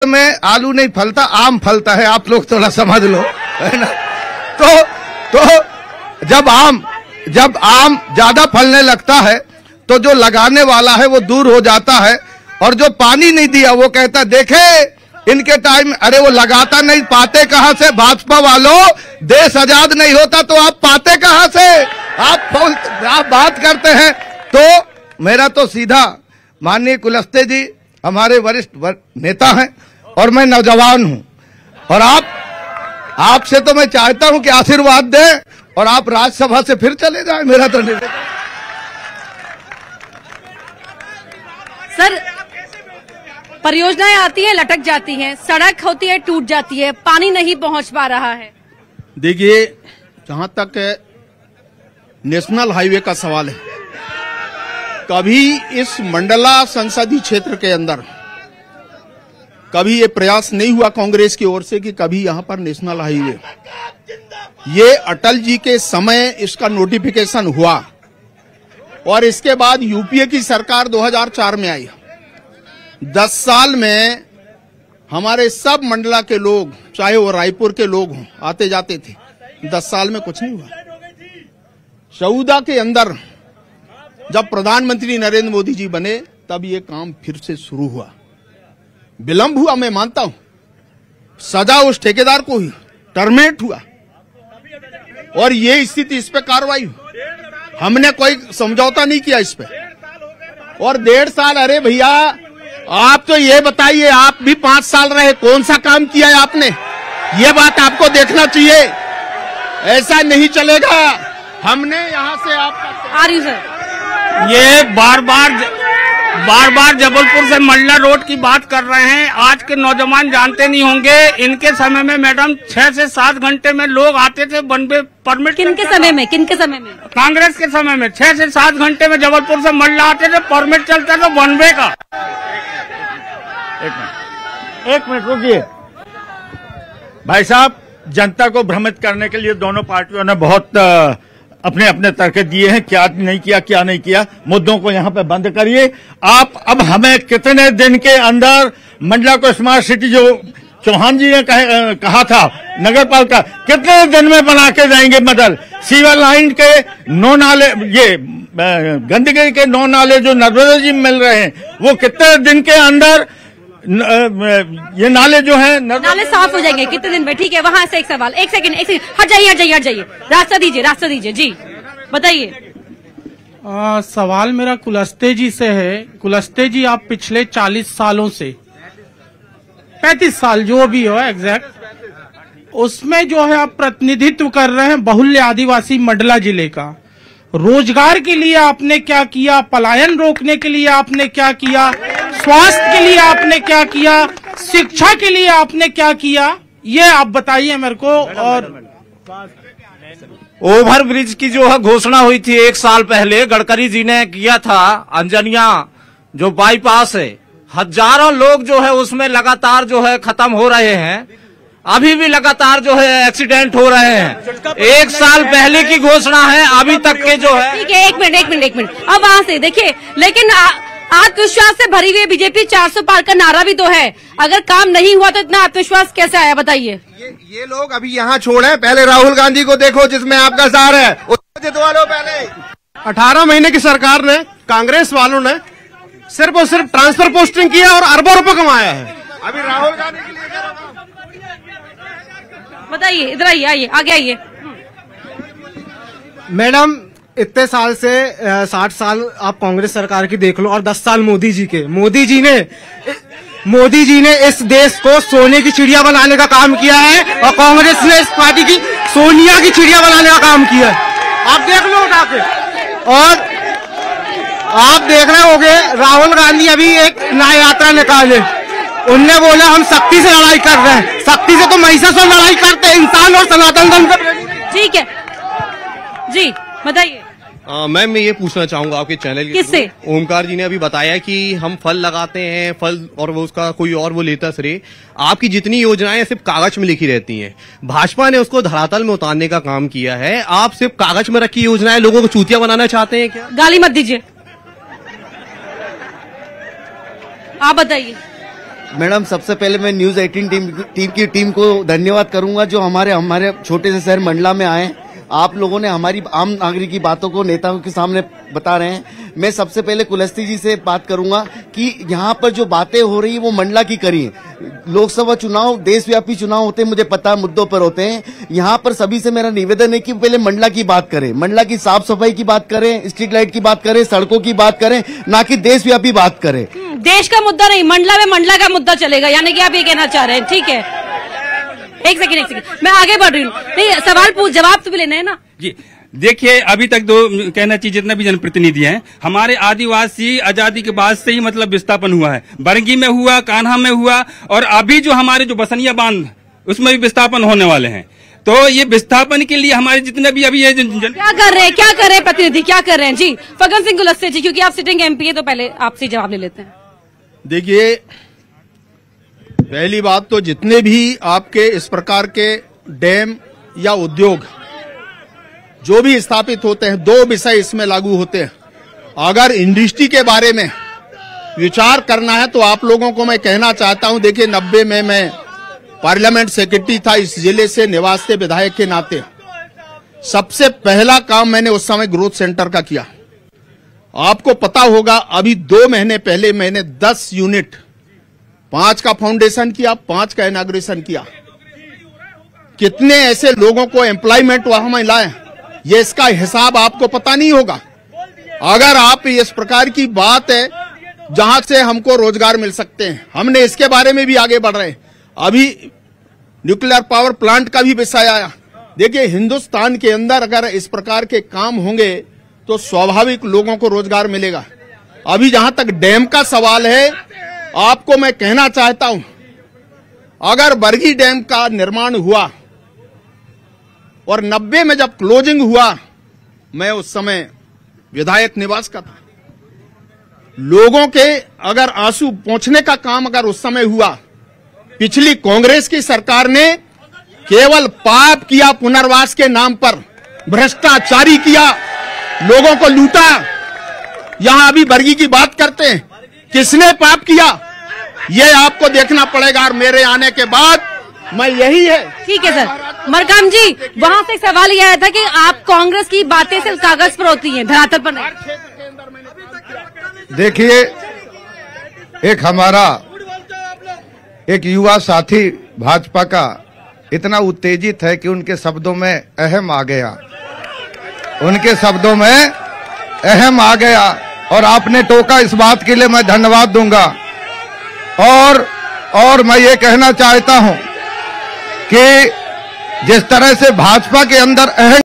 में आलू नहीं फलता, आम फलता है, आप लोग थोड़ा समझ लो, है ना। तो जब आम ज्यादा फलने लगता है तो जो लगाने वाला है वो दूर हो जाता है, और जो पानी नहीं दिया वो कहता देखे इनके टाइम, अरे वो लगाता नहीं, पाते कहां से? भाजपा वालों, देश आजाद नहीं होता तो आप पाते कहां से? आप बात करते हैं। तो मेरा तो सीधा, माननीय कुलस्ते जी हमारे वरिष्ठ नेता हैं और मैं नौजवान हूं, और आपसे तो मैं चाहता हूं कि आशीर्वाद दें और आप राज्यसभा से फिर चले जाएं, मेरा तो निवेदन। सर, परियोजनाएं आती है लटक जाती हैं, सड़क होती है टूट जाती है, पानी नहीं पहुंच पा रहा है। देखिए, जहां तक नेशनल हाईवे का सवाल है, कभी इस मंडला संसदीय क्षेत्र के अंदर कभी ये प्रयास नहीं हुआ कांग्रेस की ओर से कि कभी यहां पर नेशनल हाईवे, ये अटल जी के समय इसका नोटिफिकेशन हुआ और इसके बाद यूपीए की सरकार 2004 में आई। 10 साल में हमारे सब मंडला के लोग, चाहे वो रायपुर के लोग हों, आते जाते थे। 10 साल में कुछ नहीं हुआ। 14 के अंदर जब प्रधानमंत्री नरेंद्र मोदी जी बने तब ये काम फिर से शुरू हुआ। विलंब हुआ, मैं मानता हूं, सजा उस ठेकेदार को हुई, टर्मिनेट हुआ, और ये स्थिति, इस पे कार्रवाई हुई। हमने कोई समझौता नहीं किया इस पे, और 1.5 साल, अरे भैया आप तो ये बताइए, आप भी 5 साल रहे, कौन सा काम किया है आपने? ये बात आपको देखना चाहिए, ऐसा नहीं चलेगा। हमने यहाँ से आपका ये बार बार जबलपुर से मंडला रोड की बात कर रहे हैं। आज के नौजवान जानते नहीं होंगे, इनके समय में मैडम 6 से 7 घंटे में लोग आते थे बनवे परमिट। किनके समय में? कांग्रेस के समय में 6 से 7 घंटे में जबलपुर से मंडला आते थे, परमिट चलता था बनवे का। एक मिनट रुकिए भाई साहब, जनता को भ्रमित करने के लिए दोनों पार्टियों ने बहुत अपने अपने तर्क दिए हैं, क्या नहीं किया क्या नहीं किया। मुद्दों को यहाँ पे बंद करिए आप। अब हमें कितने दिन के अंदर मंडला को स्मार्ट सिटी, जो चौहान जी ने कहा था नगर पालिका, कितने दिन में बना के जाएंगे? मदल सीवर लाइन के 9 नाले, ये गंदगी के 9 नाले जो नर्मदा जी मिल रहे हैं, वो कितने दिन के अंदर ये नाले जो हैं नाले साफ हो जाएंगे? कितने दिन में? ठीक है, वहां से एक सवाल, एक सेकंड, हट जाइए, रास्ता दीजिए, जी बताइए। सवाल मेरा कुलस्ते जी से है। कुलस्ते जी, आप पिछले 40 सालों से, 35 साल जो भी हो एग्जैक्ट, उसमें जो है आप प्रतिनिधित्व कर रहे हैं बहुल्य आदिवासी मंडला जिले का। रोजगार के लिए आपने क्या किया? पलायन रोकने के लिए आपने क्या किया? स्वास्थ्य के लिए आपने क्या किया? शिक्षा के लिए आपने क्या किया? ये आप बताइए मेरे को। और ओवर ब्रिज की जो है घोषणा हुई थी 1 साल पहले, गडकरी जी ने किया था। अंजनिया जो बाईपास है, हजारों लोग जो है उसमें लगातार जो है खत्म हो रहे हैं, अभी भी लगातार जो है एक्सीडेंट हो रहे हैं। 1 साल पहले की घोषणा है, अभी तक के जो है। ठीक है, एक मिनट, अब वहां से देखिए, लेकिन आत्मविश्वास से भरी हुई बीजेपी 400 पार का नारा भी तो है। अगर काम नहीं हुआ तो इतना आत्मविश्वास कैसे आया, बताइए। ये लोग अभी यहाँ छोड़े, पहले राहुल गांधी को देखो जिसमें आपका सार है, जितवा लो पहले। 18 महीने की सरकार ने, कांग्रेस वालों ने सिर्फ और सिर्फ ट्रांसफर पोस्टिंग किया और अरबों रुपए कमाया है। अभी राहुल गांधी के लिए बताइए, इधर आइए, आगे आइए। मैडम, इतने साल से 60 साल आप कांग्रेस सरकार की देख लो और 10 साल मोदी जी के। मोदी जी ने इस देश को सोने की चिड़िया बनाने का काम किया है और कांग्रेस ने इस पार्टी की सोनिया की चिड़िया बनाने का काम किया है। आप देख लो उठा के। और आप देख रहे होंगे राहुल गांधी अभी एक न्याय यात्रा निकाले, उनने बोला हम शक्ति से लड़ाई कर रहे हैं। शक्ति से तो महिषासुर लड़ाई करते हैं, इंसान और सनातन धर्म का। ठीक है जी, बताइए। मैम, मैं ये पूछना चाहूंगा आपके चैनल के किससे? ओमकार जी ने अभी बताया कि हम फल लगाते हैं, फल और वो उसका कोई और वो लेता श्रेय। आपकी जितनी योजनाएं सिर्फ कागज में लिखी रहती हैं, भाजपा ने उसको धरातल में उतारने का काम किया है। आप सिर्फ कागज में रखी योजनाएं लोगों को चूतिया बनाना चाहते हैं क्या? गाली मत दीजिए, आप बताइए। मैडम सबसे पहले मैं न्यूज 18 टीम को धन्यवाद करूंगा जो हमारे छोटे से शहर मंडला में आए। आप लोगों ने हमारी आम नागरिक की बातों को नेताओं के सामने बता रहे हैं। मैं सबसे पहले कुलस्ते जी से बात करूंगा कि यहाँ पर जो बातें हो रही है वो मंडला की करी है। लोकसभा चुनाव देशव्यापी चुनाव होते हैं, मुझे पता है मुद्दों पर होते हैं। यहाँ पर सभी से मेरा निवेदन है कि पहले मंडला की बात करें, मंडला की साफ सफाई की बात करें, स्ट्रीट लाइट की बात करें, सड़कों की बात करें, ना कि देशव्यापी बात करें। देश का मुद्दा नहीं, मंडला में मंडला का मुद्दा चलेगा, यानी कि आप ये कहना चाह रहे हैं। ठीक है, एक सेकंड मैं आगे बढ़ रही हूँ। नहीं, सवाल पूछ जवाब तो भी लेना है ना जी। देखिए, अभी तक दो कहना चाहिए जितना भी जनप्रतिनिधि हैं, हमारे आदिवासी आजादी के बाद से ही मतलब विस्थापन हुआ है। बरगी में हुआ, कान्हा में हुआ, और अभी जो हमारे जो बसनिया बांध उसमें भी विस्थापन होने वाले हैं। तो ये विस्थापन के लिए हमारे जितने भी अभी ये क्या कर रहे हैं प्रतिनिधि, क्या कर रहे हैं जी? फग्गन सिंह कुलस्ते जी, क्योंकि आप सिटिंग MP है तो पहले आपसे जवाब ले लेते हैं। देखिए, पहली बात तो जितने भी आपके इस प्रकार के डैम या उद्योग जो भी स्थापित होते हैं, दो विषय इसमें लागू होते हैं। अगर इंडस्ट्री के बारे में विचार करना है तो आप लोगों को मैं कहना चाहता हूं, देखिए 90 में मैं पार्लियामेंट सेक्रेटरी था, इस जिले से निवासी विधायक के नाते सबसे पहला काम मैंने उस समय ग्रोथ सेंटर का किया। आपको पता होगा अभी 2 महीने पहले मैंने 10 यूनिट, 5 का फाउंडेशन किया, 5 का इनॉग्रेशन किया। कितने ऐसे लोगों को एम्प्लॉयमेंट वहां में लाए, ये इसका हिसाब आपको पता नहीं होगा। अगर आप इस प्रकार की बात है जहां से हमको रोजगार मिल सकते हैं, हमने इसके बारे में भी आगे बढ़ रहे हैं। अभी न्यूक्लियर पावर प्लांट का भी विषय आया। देखिए, हिंदुस्तान के अंदर अगर इस प्रकार के काम होंगे तो स्वाभाविक लोगों को रोजगार मिलेगा। अभी जहां तक डैम का सवाल है, आपको मैं कहना चाहता हूं, अगर बरगी डैम का निर्माण हुआ और 90 में जब क्लोजिंग हुआ, मैं उस समय विधायक निवास का था। लोगों के अगर आंसू पोंछने का काम अगर उस समय हुआ, पिछली कांग्रेस की सरकार ने केवल पाप किया, पुनर्वास के नाम पर भ्रष्टाचारी किया, लोगों को लूटा। यहां अभी बरगी की बात करते हैं, किसने पाप किया ये आपको देखना पड़ेगा। और मेरे आने के बाद मैं यही है। ठीक है सर। मरकाम जी, वहां से एक सवाल यह आया था कि आप कांग्रेस की बातें सिर्फ कागज पर होती हैं, धरातल पर नहीं। देखिए, एक हमारा एक युवा साथी भाजपा का इतना उत्तेजित है कि उनके शब्दों में अहम आ गया, उनके शब्दों में अहम आ गया, और आपने टोका, इस बात के लिए मैं धन्यवाद दूंगा। और मैं ये कहना चाहता हूं कि जिस तरह से भाजपा के अंदर अहम